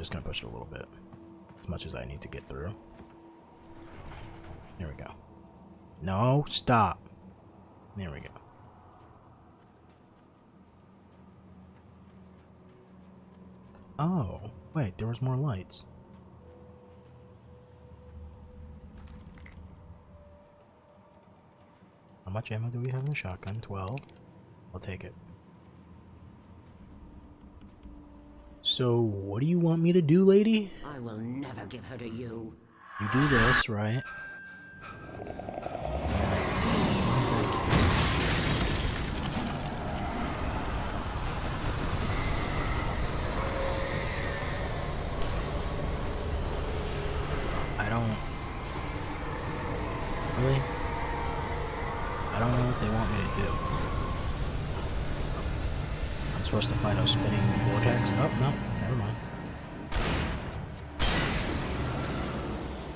just gonna push it a little bit. As much as I need to get through. There we go. No, stop. There we go. Oh, wait, there was more lights. How much ammo do we have in the shotgun? 12. I'll take it. So, what do you want me to do, lady? I will never give her to you. You do this, right? I don't... Really? I don't know what they want me to do. I'm supposed to fight a spinning vortex? Oh, no, never mind.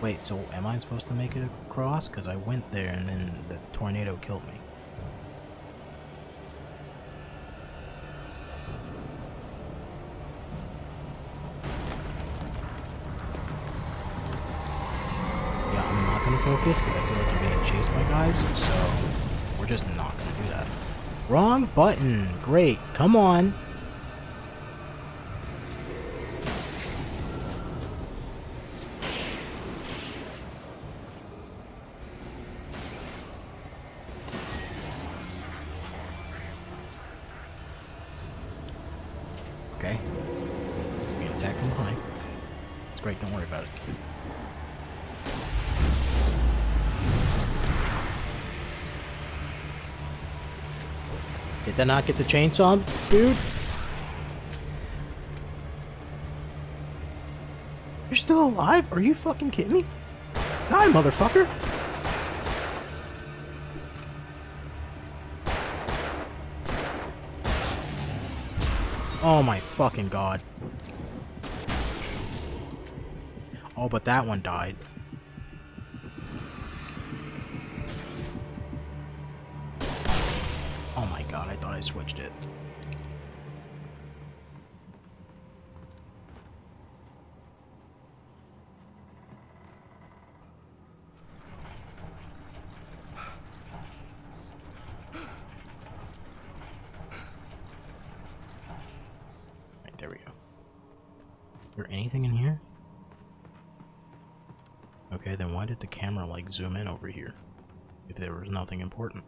Wait, so am I supposed to make it across? Because I went there and then the tornado killed me. Yeah, I'm not going to focus because I feel like I'm being chased by guys, so we're just not going to do that. Wrong button! Great, come on! Okay. Being attacked from behind. It's great, don't worry about it. Did that not get the chainsaw, dude? You're still alive? Are you fucking kidding me? Die, motherfucker! Oh my fucking god. Oh, but that one died. Oh my god, I thought I switched it. Right, there we go. Is there anything in here? Okay, then why did the camera like zoom in over here? If there was nothing important.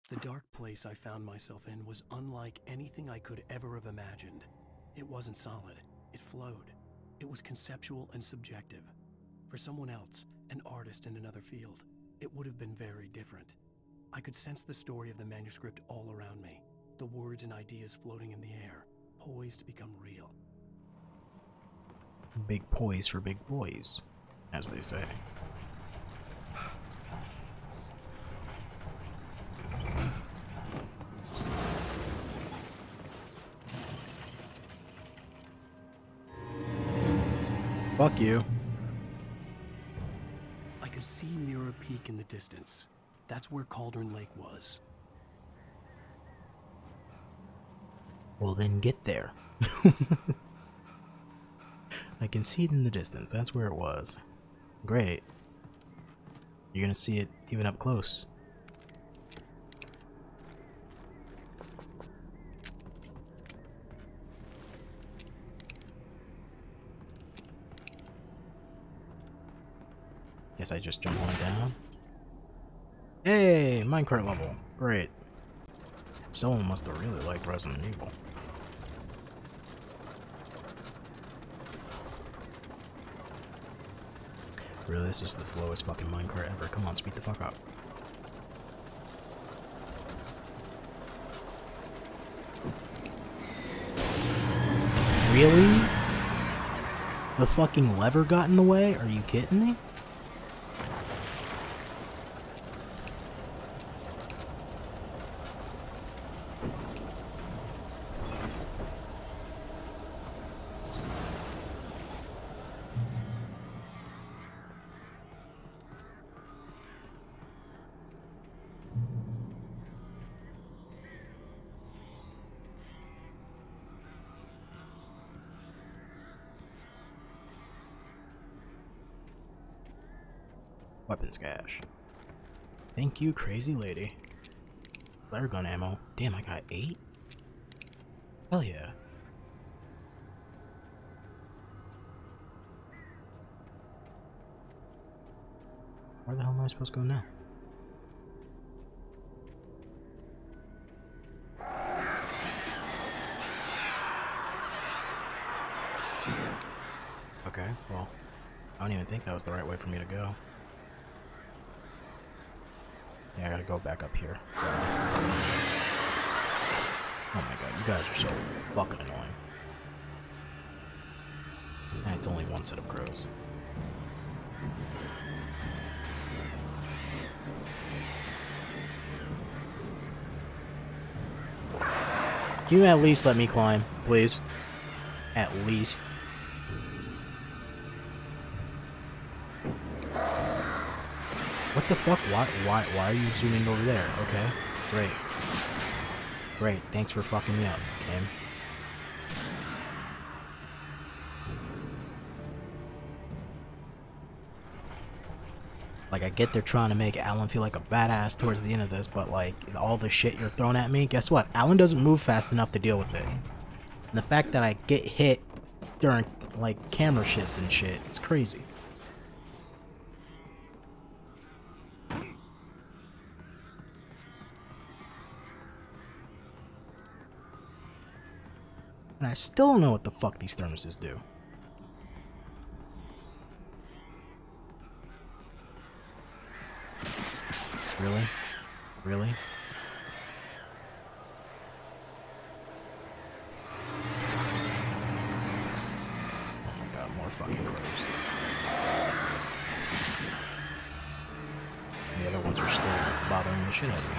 The dark place I found myself in was unlike anything I could ever have imagined. It wasn't solid, it flowed. It was conceptual and subjective. For someone else, an artist in another field, it would have been very different. I could sense the story of the manuscript all around me, the words and ideas floating in the air, poised to become real. Big poise for big boys, as they say. Fuck you. I could see Mirror Peak in the distance. That's where Cauldron Lake was. Well, then get there. I can see it in the distance. That's where it was. Great. You're gonna see it even up close. Guess I just jump on down. Hey, minecart level. Great. Someone must have really liked Resident Evil. Really, this is the slowest fucking minecart ever. Come on, speed the fuck up. Really? The fucking lever got in the way? Are you kidding me? Weapons cache. Thank you, crazy lady. Flare gun ammo. Damn, I got 8? Hell yeah. Where the hell am I supposed to go now? Okay, well, I don't even think that was the right way for me to go. Yeah, I gotta go back up here. Oh my god, you guys are so fucking annoying. And it's only one set of crows. Can you at least let me climb, please? At least. What the fuck? Why are you zooming over there? Okay, great. Great, thanks for fucking me up, game. Like, I get they're trying to make Alan feel like a badass towards the end of this, but like, all the shit you're throwing at me, guess what? Alan doesn't move fast enough to deal with it. And the fact that I get hit during, like, camera shifts and shit, it's crazy. And I still don't know what the fuck these thermoses do. Really? Really? Oh my god, more fucking crows. And the other ones are still bothering the shit out of me.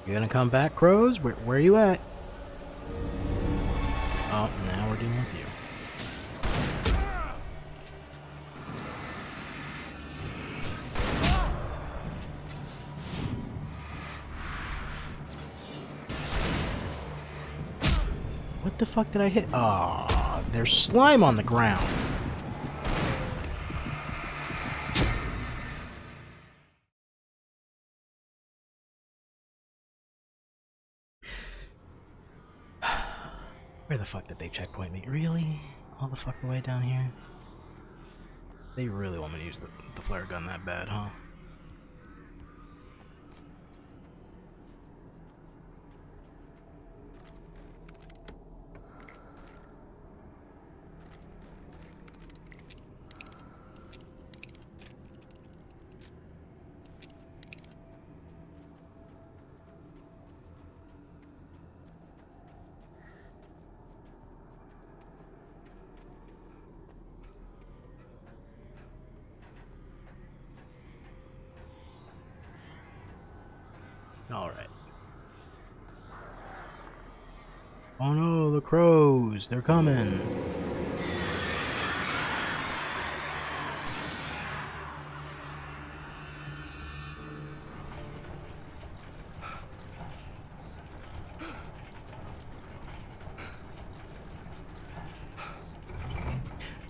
You gonna come back, crows? Where are you at? Oh, now we're dealing with you. What the fuck did I hit? Oh, there's slime on the ground. Where the fuck did they checkpoint me? Really? All the fuck the way down here? They really want me to use the flare gun that bad, huh? Alright. Oh no, the crows! They're coming!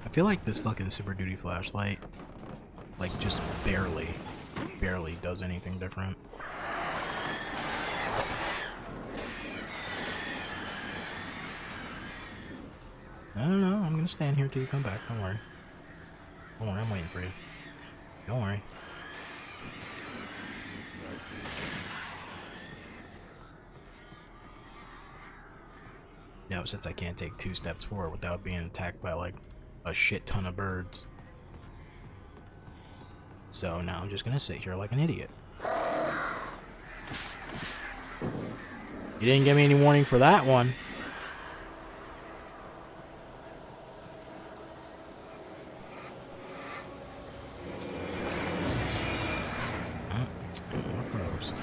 I feel like this fucking Super Duty flashlight, like, just barely does anything different. I don't know, I'm gonna stand here till you come back, don't worry. Don't worry, I'm waiting for you. Don't worry. No, since I can't take 2 steps forward without being attacked by, like, a shit ton of birds. So now I'm just gonna sit here like an idiot. You didn't give me any warning for that one. More crows.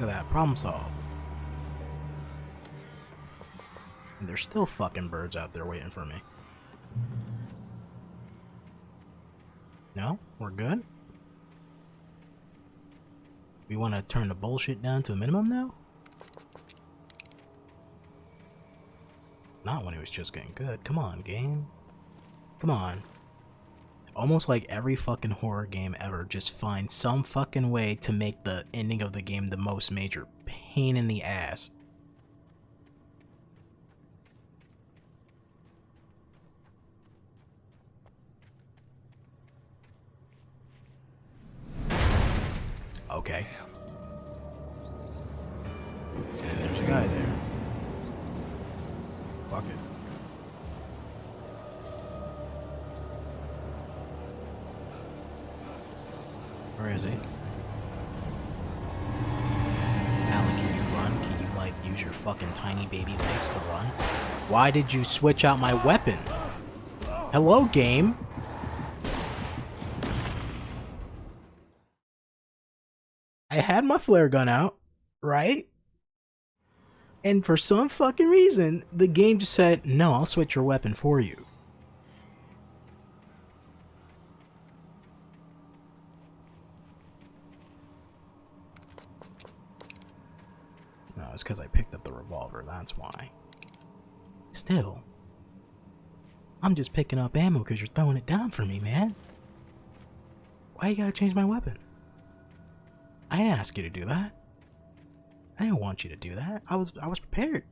Look at that, problem solved. And there's still fucking birds out there waiting for me. No? We're good? We want to turn the bullshit down to a minimum now? Not when it was just getting good. Come on, game. Come on. Almost like every fucking horror game ever just finds some fucking way to make the ending of the game the most major pain in the ass. Okay. And there's a guy there. Fuck it. Where is he? Alan, can you run? Can you, like, use your fucking tiny baby legs to run? Why did you switch out my weapon? Hello, game? I had my flare gun out, right? And for some fucking reason, the game just said, no, I'll switch your weapon for you. No, it's because I picked up the revolver, that's why. Still, I'm just picking up ammo because you're throwing it down for me, man. Why you gotta change my weapon? I didn't ask you to do that. I didn't want you to do that. I was prepared.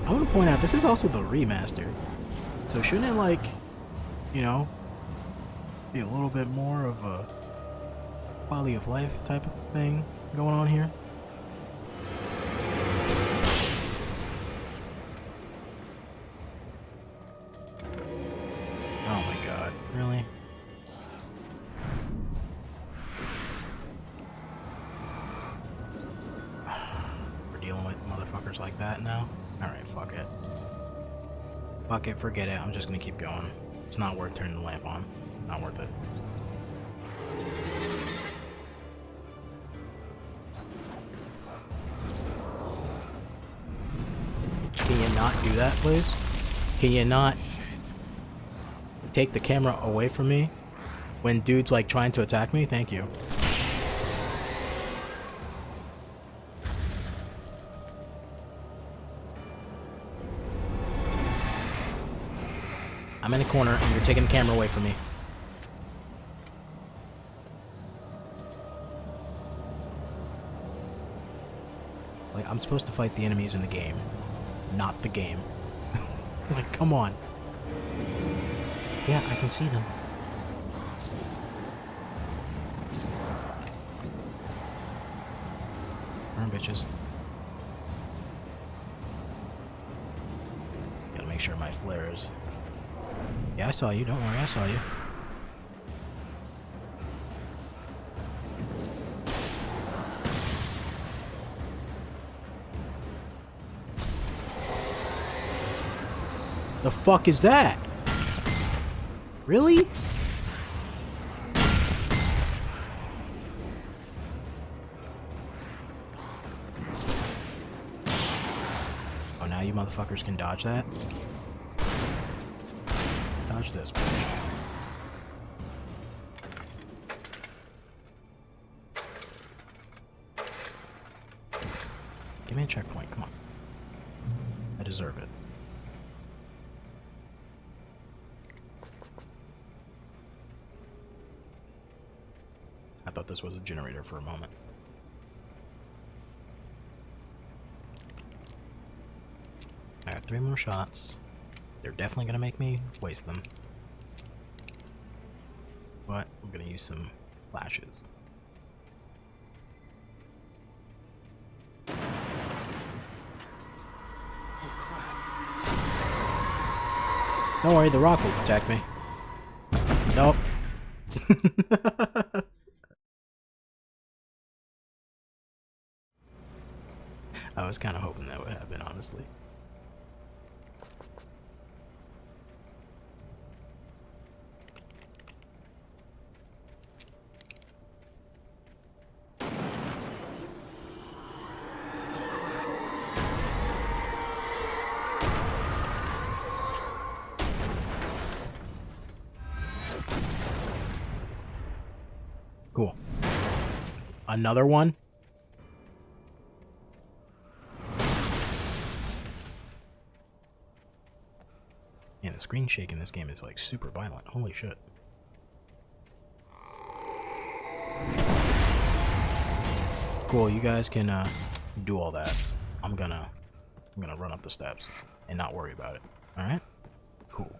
I want to point out, this is also the remaster. So shouldn't it, like, you know, be a little bit more of a quality of life type of thing going on here? Oh my god, really? We're dealing with motherfuckers like that now? Alright, fuck it. Fuck it, forget it, I'm just gonna keep going. It's not worth turning the lamp on. Not worth it. Can you not do that, please? Can you not take the camera away from me when dude's like trying to attack me? Thank you. I'm in a corner and you're taking the camera away from me. Like, I'm supposed to fight the enemies in the game, not the game. Like, come on. Yeah, I can see them. Burn, bitches. Gotta make sure my flare is... Yeah, I saw you. Don't worry, I saw you. The fuck is that? Really? Oh, now you motherfuckers can dodge that? Dodge this, bitch. Give me a checkpoint, come on. I deserve it. I thought this was a generator for a moment. I got 3 more shots. They're definitely gonna make me waste them. But I'm gonna use some flashes. Don't worry, the rock will protect me. Nope. I was kind of hoping that would happen, honestly. Cool. Another one? Man, the screen shake in this game is like super violent. Holy shit. Cool, you guys can do all that. I'm gonna run up the steps and not worry about it. Alright? Cool.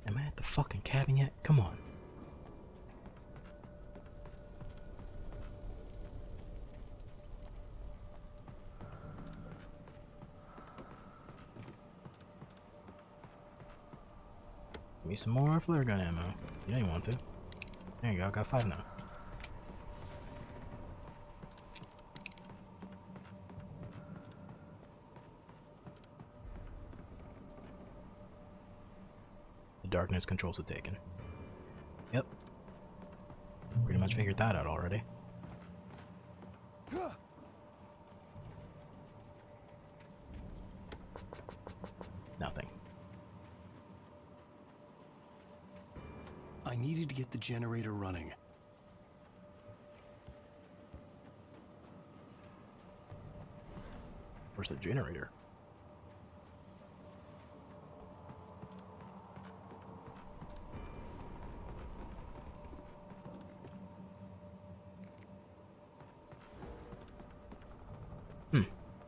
Am I at the fucking cabin yet? Come on. Give me some more flare gun ammo. You know you want to. There you go, I got 5 now. The darkness controls the taken. Yep. Pretty much figured that out already. Nothing. I needed to get the generator running. Where's the generator?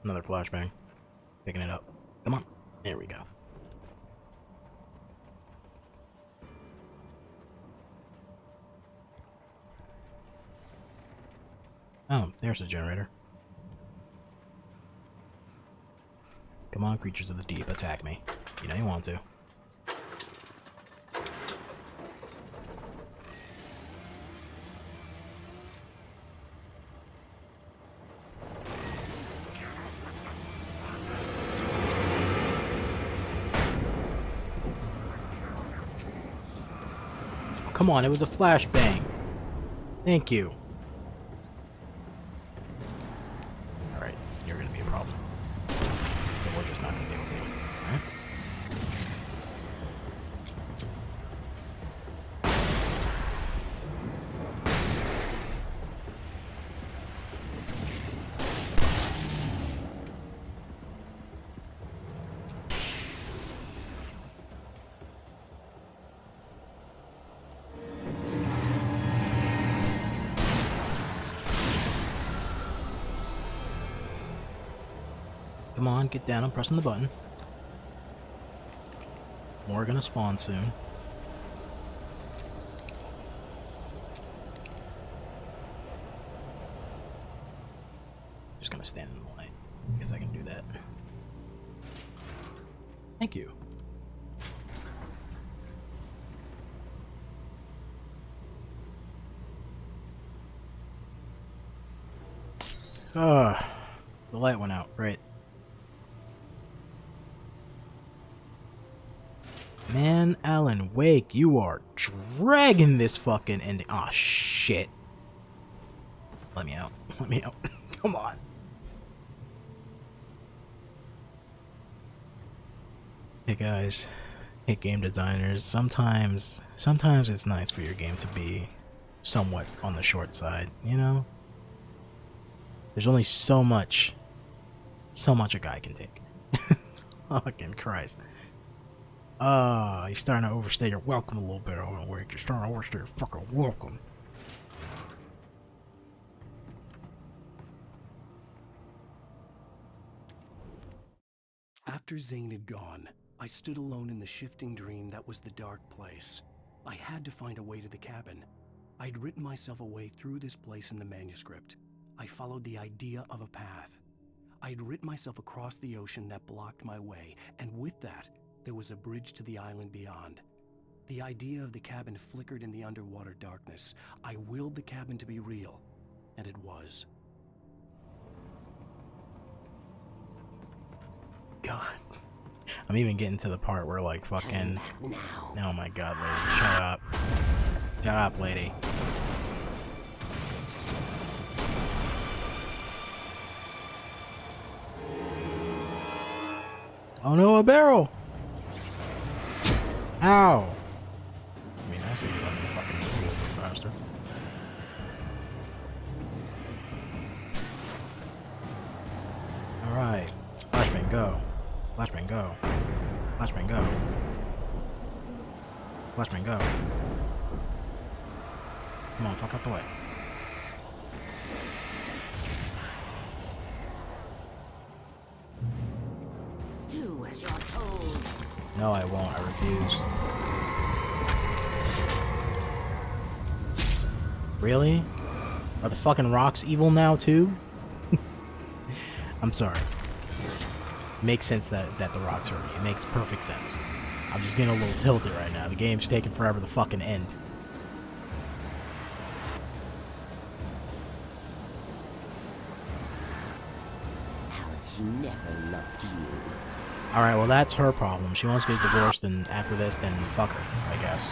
Another flashbang. Picking it up. Come on. There we go. Oh, there's the generator. Come on, creatures of the deep, attack me. You know you want to. Come on, it was a flashbang. Thank you. Alright, you're gonna be a problem. So we're just not gonna deal with you. Alright? Come on, get down. I'm pressing the button. More are gonna spawn soon. Just gonna stand in the light because I can do that. Thank you. The light went out. Great. Man, Alan Wake, you are dragging this fucking ending. Aw, oh, shit. Let me out. Let me out. Come on. Hey guys. Hey game designers. Sometimes it's nice for your game to be somewhat on the short side, you know? There's only so much a guy can take. Fucking Christ. You're starting to overstay your welcome a little bit. You're starting to overstay your fucking welcome. After Zane had gone, I stood alone in the shifting dream that was the dark place. I had to find a way to the cabin. I'd written myself a way through this place in the manuscript. I followed the idea of a path. I'd written myself across the ocean that blocked my way, and with that, there was a bridge to the island beyond. The idea of the cabin flickered in the underwater darkness. I willed the cabin to be real, and it was. God. I'm even getting to the part where like fucking... Now. Oh my god, lady. Shut up. Shut up, lady. Oh no, a barrel! Ow! I mean, I see you let me fucking move a little bit faster. Alright. Flashbang, go. Flashbang, go. Flashbang, go. Flashbang, go. Come on, fuck out the way. Do as you're told. No, I won't. I refuse. Really? Are the fucking rocks evil now, too? I'm sorry. Makes sense that the rocks hurt me. It makes perfect sense. I'm just getting a little tilted right now. The game's taking forever to fucking end. Alice never loved you. Alright, well that's her problem. She wants to get divorced, and after this, then fuck her, I guess.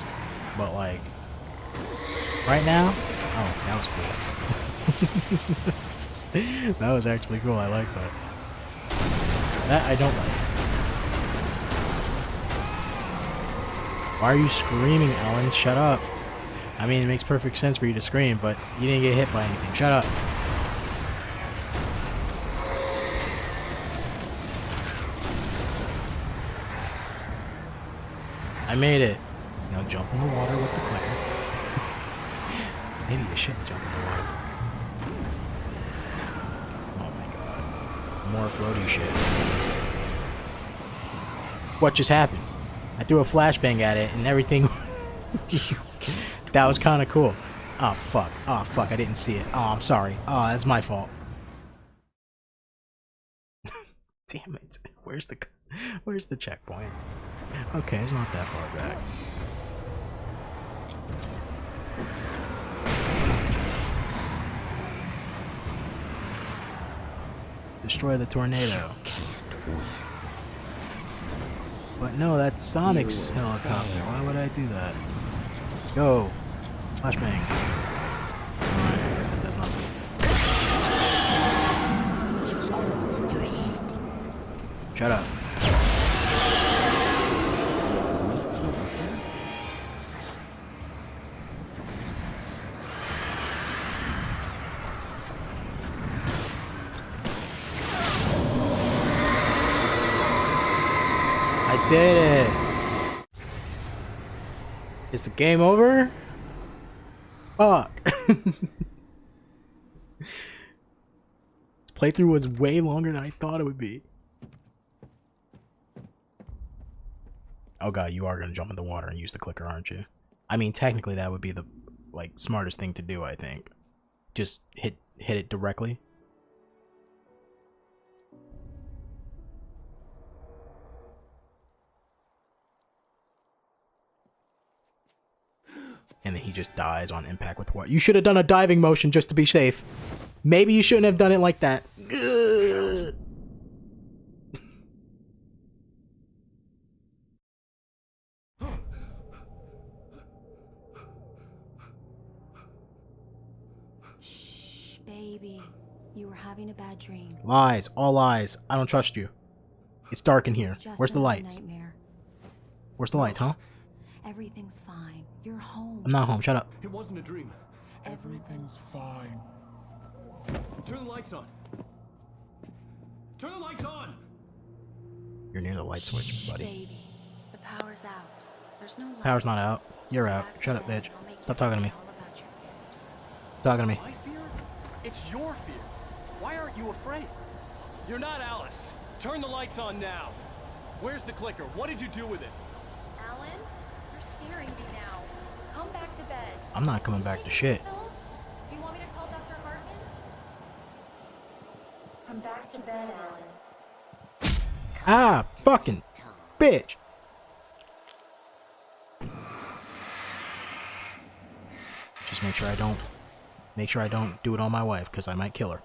But like... right now? Oh, that was cool. That was actually cool. I like that. That I don't like. Why are you screaming, Ellen? Shut up. I mean, it makes perfect sense for you to scream, but you didn't get hit by anything. Shut up. I made it. Now jump in the water with the clicker. Maybe you shouldn't jump in the water. Oh my god. More floaty shit. What just happened? I threw a flashbang at it and everything... That was kind of cool. Oh fuck. Oh fuck, I didn't see it. Oh, I'm sorry. Oh, that's my fault. Damn it. Where's the checkpoint? Okay, it's not that far back. Destroy the tornado. But no, that's Sonic's helicopter. Why would I do that? Go. Flashbangs. Alright, I guess that does nothing. It's all in your head. Shut up. Make you listen. I did it! Is the game over? Fuck! This playthrough was way longer than I thought it would be. Oh god, you are gonna jump in the water and use the clicker, aren't you? I mean, technically that would be the, like, smartest thing to do, I think. Just hit it directly. And then he just dies on impact with what? You should have done a diving motion just to be safe. Maybe you shouldn't have done it like that. Ugh. Shh, baby. You were having a bad dream. Lies. All lies. I don't trust you. It's dark in here. It's just Where's the another lights? nightmare. Where's the light, huh? Everything's fine. You're home. I'm not home. Shut up. It wasn't a dream. Everything's fine. Turn the lights on. Turn the lights on! You're near the light switch, Shh, buddy. baby. The power's out. There's no light. Power's not out. You're out. Back Shut up, then, bitch. I'll make you Stop talking to me. forget all about your fear. Talking to me. My fear? It's your fear. Why aren't you afraid? You're not Alice. Turn the lights on now. Where's the clicker? What did you do with it? Alan, you're scaring me now. Come back to bed. I'm not coming back to shit. Pills? Do you want me to call Dr. Hartman? Come back to bed, Alan. Ah, fucking bitch. Just make sure I don't do it on my wife, because I might kill her.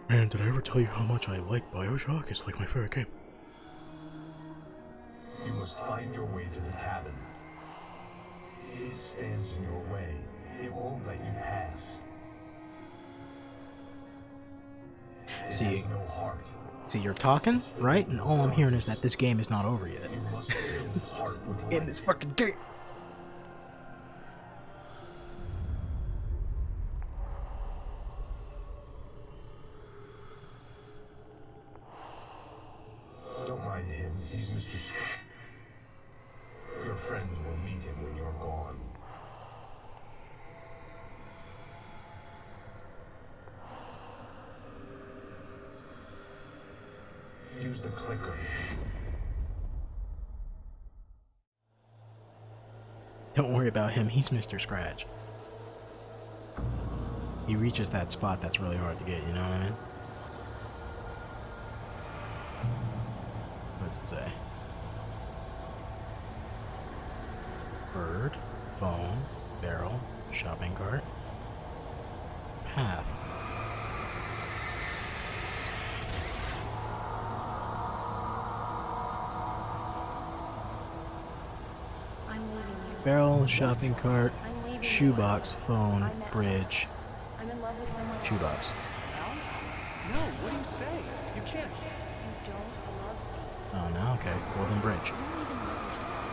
Man, did I ever tell you how much I like BioShock? It's like my favorite game. You must find your way to the cabin. It stands in your way. It won't let you pass. It See, has no heart. you're talking, right? And all I'm hearing is that this game is not over yet. You must fill its heart with In light. this fucking game. Don't mind him. He's Mr. Your friends will meet him when you're gone. Use the clicker. Don't worry about him, he's Mr. Scratch. He reaches that spot that's really hard to get, you know what I mean? What does it say? Bird, phone, barrel, shopping cart, path. I'm leaving you. Barrel, shopping cart, I'm leaving shoebox, phone, I met bridge, someone. I'm in love with someone else. shoebox. Alice? No, what do you say? You can't. You don't love me. Oh no, okay. Well then bridge. You don't even love yourself.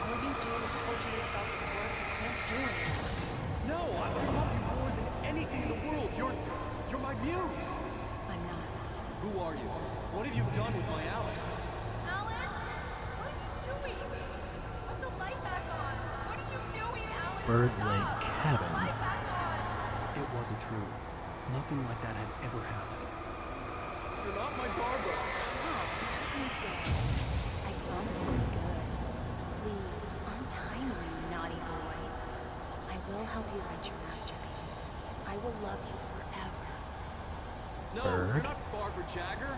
All you do is torture yourself with work and can't do anything. No, I love you more than anything in the world. You're my muse. I'm not. Who are you? What have you done with my Alice? Alan? What are you doing? Put the light back on. What are you doing, Alan? Bird Stop! Lake Put the Cabin. light back on. It wasn't true. Nothing like that had ever happened. You're not my Barbara. Tom, let me go. I promise to be good. Please, untie me, you naughty boy. I will help you write your masterpiece. I will love you forever. No, Bird. you're not Barbara Jagger.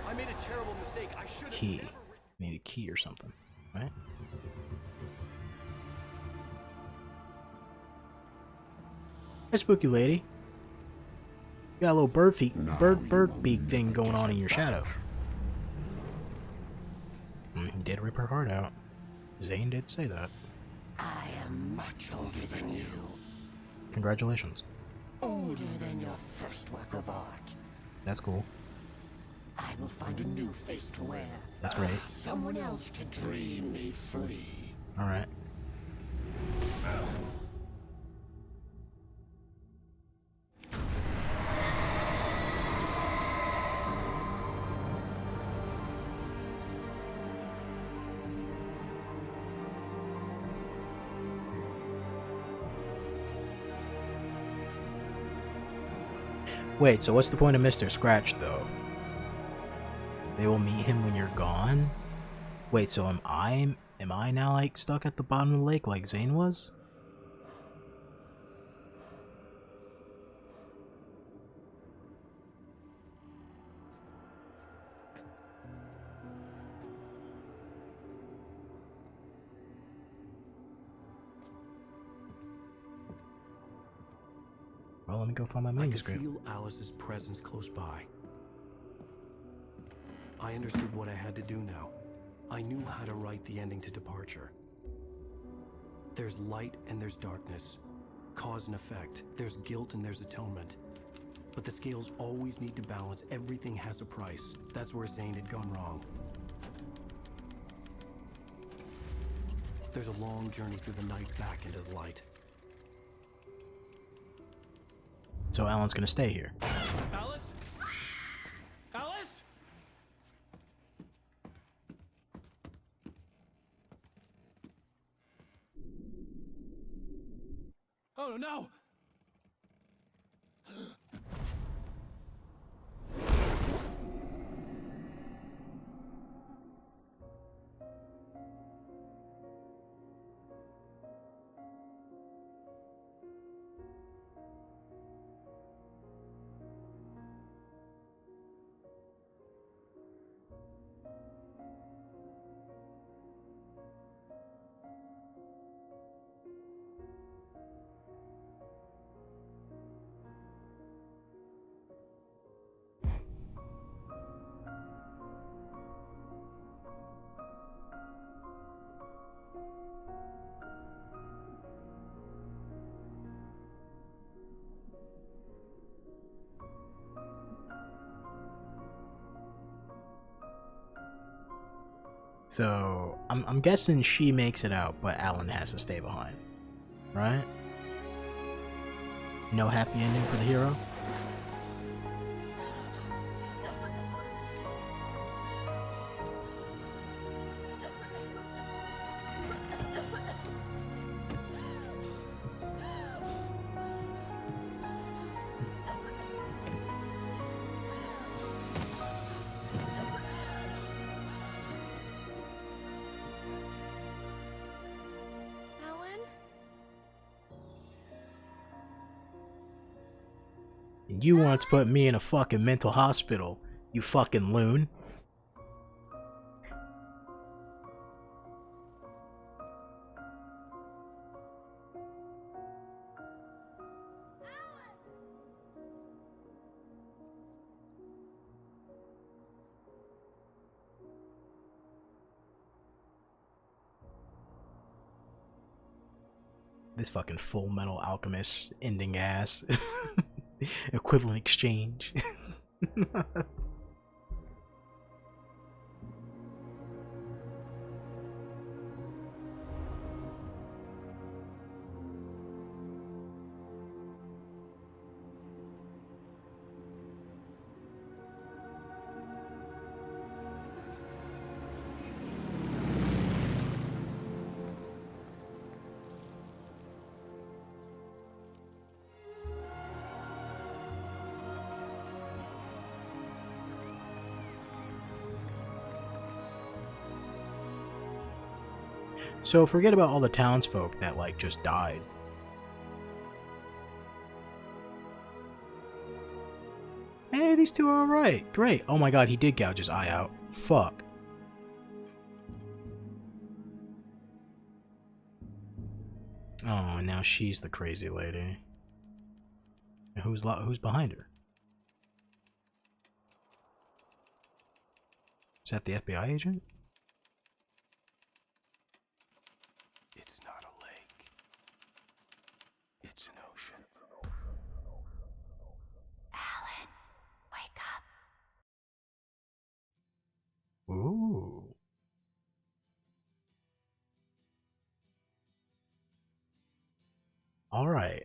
I made a terrible mistake. I should have Key. never written. Need a key or something, right? Hey, spooky lady. You got a little bird beak thing going on in your shadow. He did rip her heart out. Zane did say that. I am much older than you. Congratulations. Older than your first work of art. That's cool. I will find a new face to wear. That's great. Someone else to dream me free. Alright. Wait, so what's the point of Mr. Scratch, though? They will meet him when you're gone? Wait, so am I now, like, stuck at the bottom of the lake like Zane was? Well, let me go find my I could manuscript. feel Alice's presence close by. I understood what I had to do now. I knew how to write the ending to Departure. There's light and there's darkness. Cause and effect. There's guilt and there's atonement. But the scales always need to balance. Everything has a price. That's where Zane had gone wrong. There's a long journey through the night back into the light. So Alan's gonna stay here. Alice? Alice? Oh no! So I'm guessing she makes it out, but Alan has to stay behind, right? No happy ending for the hero. Alan? And you want to put me in a fucking mental hospital, you fucking loon. This fucking Full Metal Alchemist ending ass. Equivalent exchange. So forget about all the townsfolk that like just died. Hey, these two are alright. Great. Oh my god, he did gouge his eye out. Fuck. Oh, and now she's the crazy lady. And who's behind her? Is that the FBI agent? It's not a lake. It's an ocean. Alan, wake up. Ooh. All right.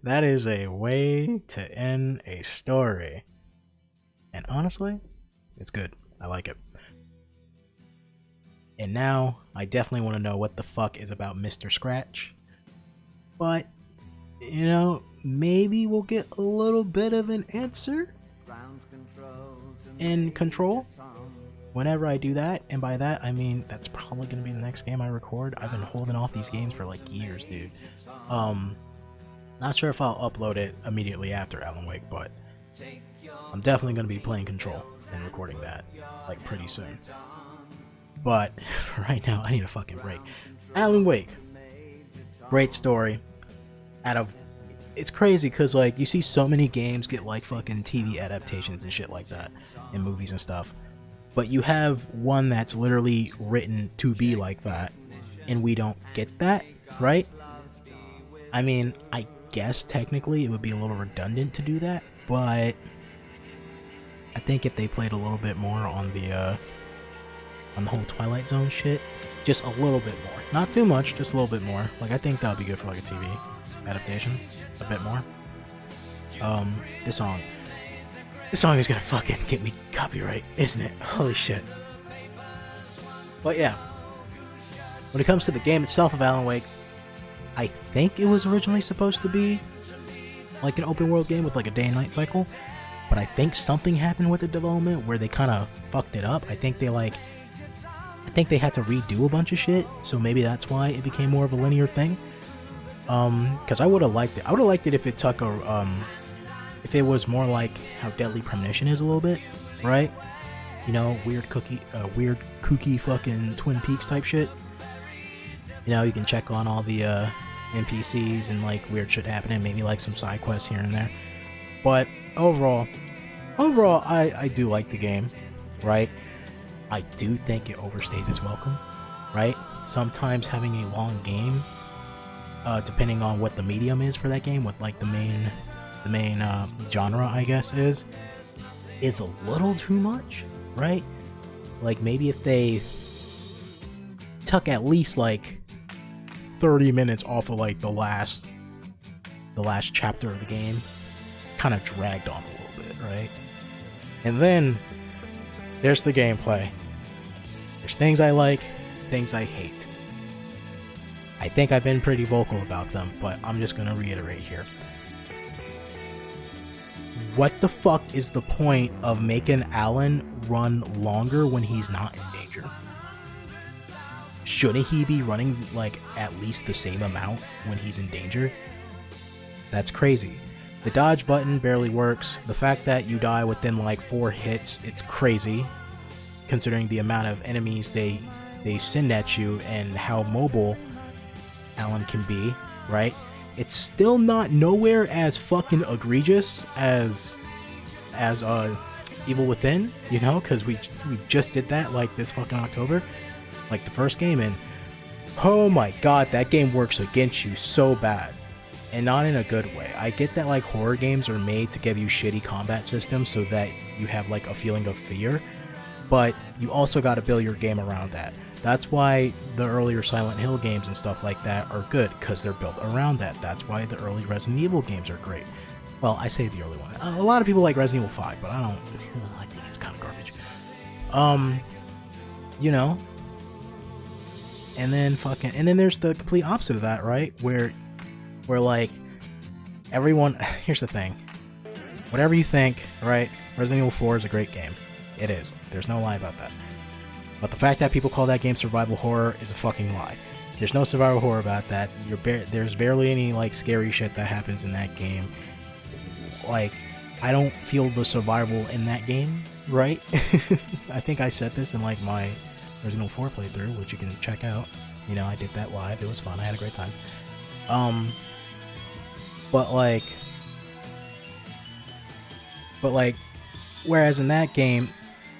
That is a way to end a story. And honestly, it's good. I like it. And now, I definitely want to know what the fuck is about Mr. Scratch. But, you know, maybe we'll get a little bit of an answer in Control whenever I do that. And by that, I mean, that's probably going to be the next game I record. I've been holding off these games for like years, dude. Not sure if I'll upload it immediately after Alan Wake, but I'm definitely going to be playing Control and recording that like pretty soon. But for right now, I need a fucking break. Alan Wake, great story. It's crazy because like you see so many games get like fucking TV adaptations and shit like that, and movies and stuff. But you have one that's literally written to be like that, and we don't get that, right? I mean, I guess technically it would be a little redundant to do that, but I think if they played a little bit more on the whole Twilight Zone shit, just a little bit more, not too much, just a little bit more. Like I think that would be good for like a TV adaptation, a bit more. This song is gonna fucking get me copyright, isn't it? Holy shit. But yeah, when it comes to the game itself of Alan Wake, I think it was originally supposed to be like an open world game with like a day and night cycle, but I think something happened with the development where they kind of fucked it up. I think they had to redo a bunch of shit, so maybe that's why it became more of a linear thing. Because I would have liked it. I would have liked it if it took if it was more like how Deadly Premonition is a little bit, right? You know, weird kooky fucking Twin Peaks type shit. You know, you can check on all the NPCs and like weird shit happening, maybe like some side quests here and there. But overall, I do like the game, right? I do think it overstays its welcome, right? Sometimes having a long game, depending on what the medium is for that game, what like the main genre I guess is a little too much, right? Like, maybe if they took at least like 30 minutes off of like the last chapter of the game, kind of dragged on a little bit, right? And then there's the gameplay. There's things I like, things I hate. I think I've been pretty vocal about them, but I'm just gonna reiterate here. What the fuck is the point of making Alan run longer when he's not in danger? Shouldn't he be running like at least the same amount when he's in danger? That's crazy. The dodge button barely works. The fact that you die within like 4 hits, it's crazy, considering the amount of enemies they send at you and how mobile Alan can be, right? It's still not nowhere as fucking egregious as Evil Within, you know, because we just did that like this fucking October, like the first game, and oh my god, that game works against you so bad, and not in a good way. I get that like horror games are made to give you shitty combat systems so that you have like a feeling of fear, but you also got to build your game around that. That's why the earlier Silent Hill games and stuff like that are good, because they're built around that. That's why the early Resident Evil games are great. Well, I say the early one. A lot of people like Resident Evil 5, but I think it's kind of garbage. You know? And then there's the complete opposite of that, right? Where like, everyone, here's the thing. Whatever you think, right? Resident Evil 4 is a great game. It is. There's no lie about that. But the fact that people call that game survival horror is a fucking lie. There's no survival horror about that. There's barely any like scary shit that happens in that game. Like, I don't feel the survival in that game, right? I think I said this in like my Resident Evil 4 playthrough, which you can check out. You know, I did that live. It was fun. I had a great time. But like, whereas in that game,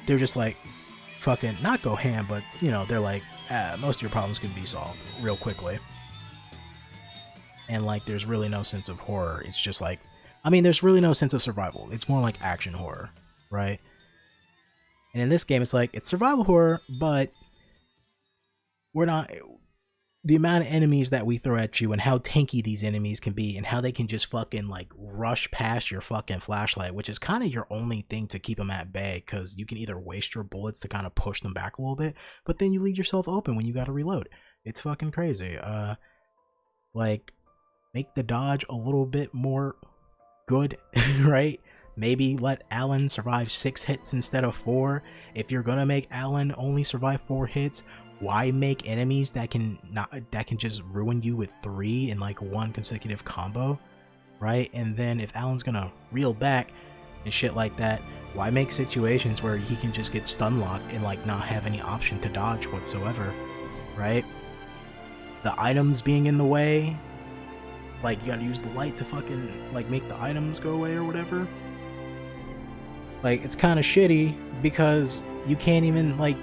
they're just like, fucking not go ham, but you know, they're like, most of your problems can be solved real quickly, and like there's really no sense of horror. It's just like, I mean, there's really no sense of survival. It's more like action horror, right? And in this game, it's like, it's survival horror, but we're not, the amount of enemies that we throw at you and how tanky these enemies can be and how they can just fucking like rush past your fucking flashlight, which is kind of your only thing to keep them at bay, because you can either waste your bullets to kind of push them back a little bit, but then you leave yourself open when you gotta reload. It's fucking crazy. Like, make the dodge a little bit more good, right? Maybe let Alan survive 6 hits instead of 4. If you're gonna make Alan only survive 4 hits, why make enemies that can just ruin you with 3 in like 1 consecutive combo, right? And then if Alan's gonna reel back and shit like that, why make situations where he can just get stun locked and like not have any option to dodge whatsoever, right? The items being in the way, like you gotta use the light to fucking like make the items go away or whatever. Like, it's kind of shitty because you can't even like,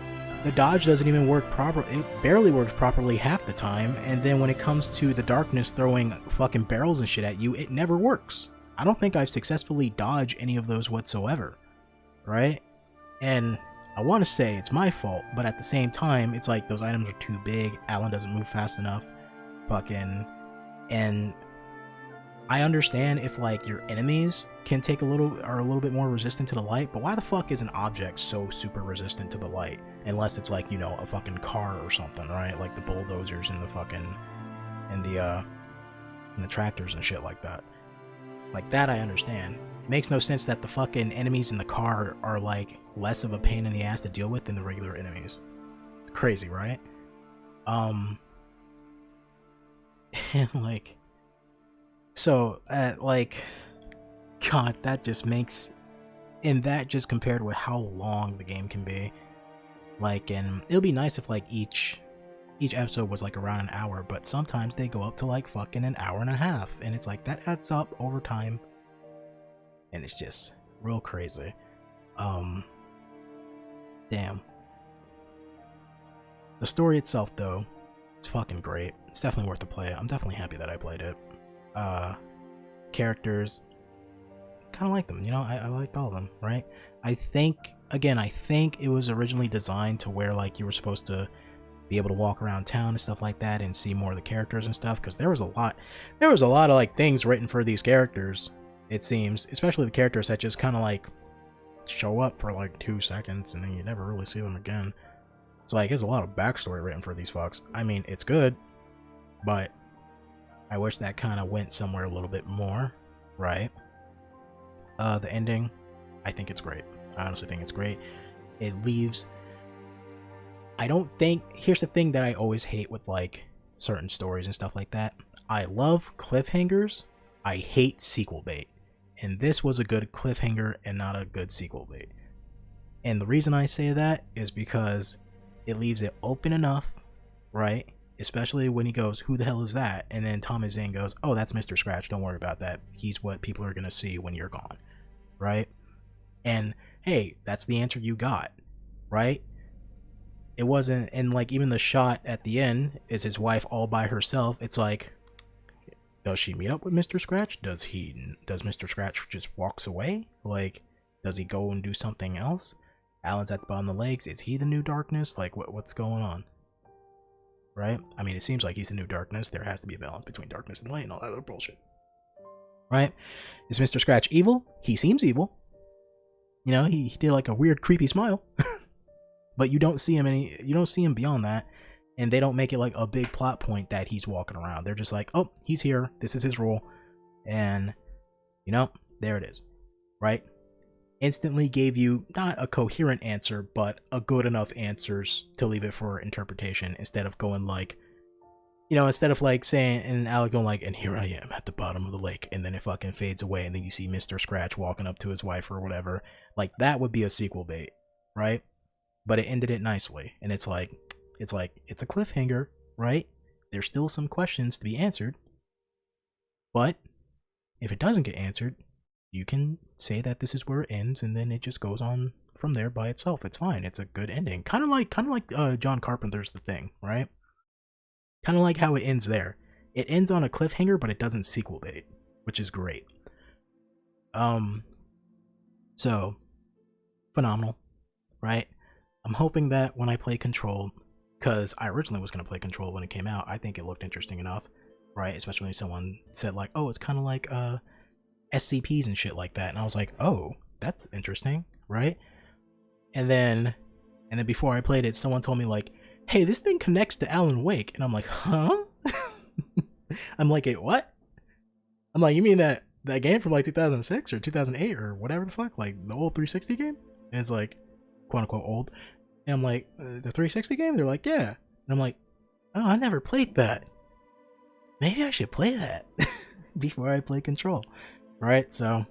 the dodge doesn't even work properly. It barely works properly half the time, and then when it comes to the darkness throwing fucking barrels and shit at you, it never works. I don't think I've successfully dodged any of those whatsoever, right? And I want to say it's my fault, but at the same time, it's like those items are too big, Alan doesn't move fast enough, fucking, and I understand if like your enemies are a little bit more resistant to the light, but why the fuck is an object so super resistant to the light? Unless it's like, you know, a fucking car or something, right? Like the bulldozers and the fucking and the tractors and shit like that. Like that I understand. It makes no sense that the fucking enemies in the car are like less of a pain in the ass to deal with than the regular enemies. It's crazy, right? And like, so like, God, that just makes, and that just compared with how long the game can be, like, and it'll be nice if like each episode was like around an hour, but sometimes they go up to like fucking an hour and a half, and it's like that adds up over time, and it's just real crazy. Damn. The story itself though, it's fucking great. It's definitely worth the play. I'm definitely happy that I played it. Characters, kind of like them. You know, I liked all of them, right? I think it was originally designed to where like you were supposed to be able to walk around town and stuff like that and see more of the characters and stuff, because there was a lot of like things written for these characters, it seems, especially the characters that just kind of like show up for like 2 seconds and then you never really see them again. It's like there's a lot of backstory written for these fucks. I mean, it's good, but I wish that kind of went somewhere a little bit more, right? The ending, I think it's great. I honestly think it's great. It leaves, here's the thing that I always hate with like certain stories and stuff like that. I love cliffhangers. I hate sequel bait. And this was a good cliffhanger and not a good sequel bait. And the reason I say that is because it leaves it open enough, right? Especially when he goes, "Who the hell is that?" And then Thomas Zane goes, "Oh, that's Mr. Scratch. Don't worry about that. He's what people are going to see when you're gone." Right? And hey, that's the answer you got, right? It wasn't, and like even the shot at the end is his wife all by herself. It's like, does she meet up with Mr. Scratch? Does Mr. Scratch just walks away? Like, does he go and do something else? Alan's at the bottom of the lakes. Is he the new darkness? Like, what's going on? Right? I mean, it seems like he's the new darkness. There has to be a balance between darkness and light and all that other bullshit. Right? Is Mr. Scratch evil? He seems evil. You know, he did like a weird creepy smile. But you don't see him beyond that, and they don't make it like a big plot point that he's walking around. They're just like, "Oh, he's here. This is his role." And you know, there it is. Right? Instantly gave you not a coherent answer, but a good enough answers to leave it for interpretation, instead of going like, you know, instead of like saying, and Alec going like, "And here I am at the bottom of the lake," and then it fucking fades away, and then you see Mr. Scratch walking up to his wife or whatever. Like, that would be a sequel bait, right? But it ended it nicely, and it's a cliffhanger, right? There's still some questions to be answered, but if it doesn't get answered, you can say that this is where it ends, and then it just goes on from there by itself. It's fine. It's a good ending. Kind of like John Carpenter's The Thing, right? Kind of like how it ends there. It ends on a cliffhanger, but it doesn't sequel bait, which is great. So phenomenal, right? I'm hoping that when I play Control, because I originally was going to play Control when it came out, I think it looked interesting enough, right? Especially when someone said like, "Oh, it's kind of like SCPs and shit like that," and I was like, "Oh, that's interesting," right? And then before I played it, someone told me like, "Hey, this thing connects to Alan Wake," and I'm like, "Huh?" I'm like, "Hey, what?" I'm like, "You mean that game from like 2006 or 2008 or whatever the fuck, like the old 360 game?" And it's like, quote unquote old. And I'm like, "The 360 game?" They're like, "Yeah." And I'm like, "Oh, I never played that. Maybe I should play that before I play Control." Right? So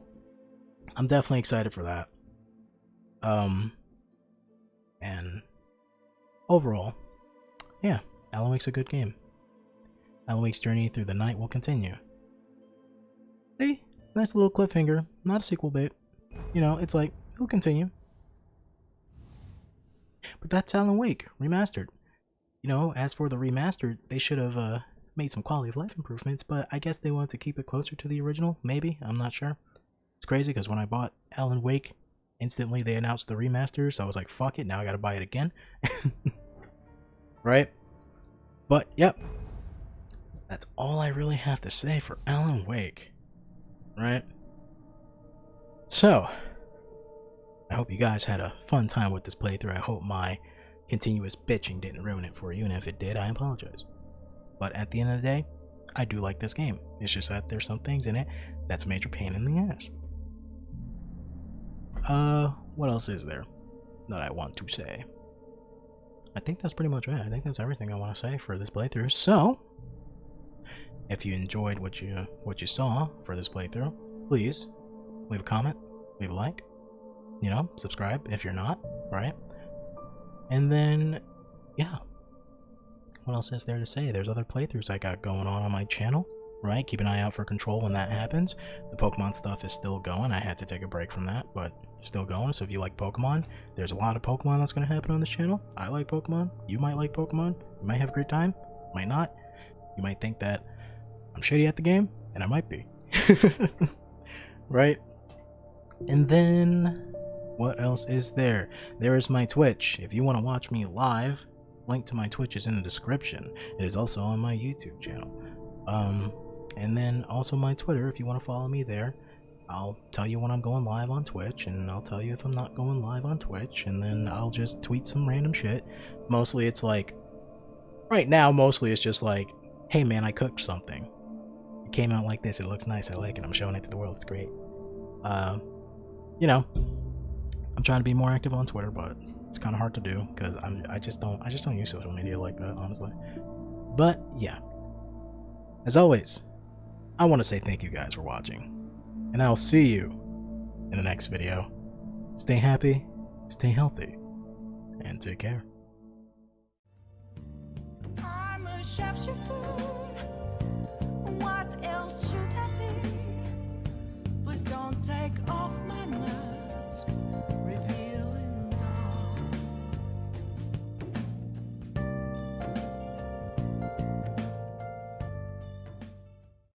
I'm definitely excited for that. And overall, yeah, Alan Wake's a good game. Alan Wake's journey through the night will continue. See? Nice little cliffhanger. Not a sequel bait. You know, it's like, it'll continue. But that's Alan Wake Remastered. You know, as for the Remastered, they should have made some quality of life improvements, but I guess they wanted to keep it closer to the original, maybe? I'm not sure. It's crazy because when I bought Alan Wake, instantly they announced the remaster, so I was like, fuck it, now I gotta buy it again. Right? But, yep. That's all I really have to say for Alan Wake. Right? So, I hope you guys had a fun time with this playthrough. I hope my continuous bitching didn't ruin it for you, and if it did, I apologize. But at the end of the day, I do like this game. It's just that there's some things in it that's a major pain in the ass. What else is there that I want to say? I think that's pretty much it. I think that's everything I want to say for this playthrough. So, if you enjoyed what you saw for this playthrough, please leave a comment, leave a like, you know, subscribe if you're not, right? And then, yeah. What else is there to say? There's other playthroughs I got going on my channel, right? Keep an eye out for Control when that happens. The Pokemon stuff is still going. I had to take a break from that, but still going. So if you like Pokemon, there's a lot of Pokemon that's going to happen on this channel. I like Pokemon. You might like Pokemon. You might have a great time. Might not. You might think that I'm shitty at the game, and I might be. Right? And then, what else is there? There is my Twitch. If you want to watch me live, link to my Twitch is in the description. It is also on my YouTube channel. And then also my Twitter, if you want to follow me there. I'll tell you when I'm going live on Twitch, and I'll tell you if I'm not going live on Twitch, and then I'll just tweet some random shit. Mostly it's like, right now, mostly it's just like, hey man, I cooked something. It came out like this, it looks nice, I like it, I'm showing it to the world, it's great. You know, I'm trying to be more active on Twitter, but it's kind of hard to do, because I just don't use social media like that, honestly. But, yeah. As always, I want to say thank you guys for watching. And I'll see you in the next video. Stay happy, stay healthy, and take care. I'm a sharpshooter. What else should I be? Please don't take all.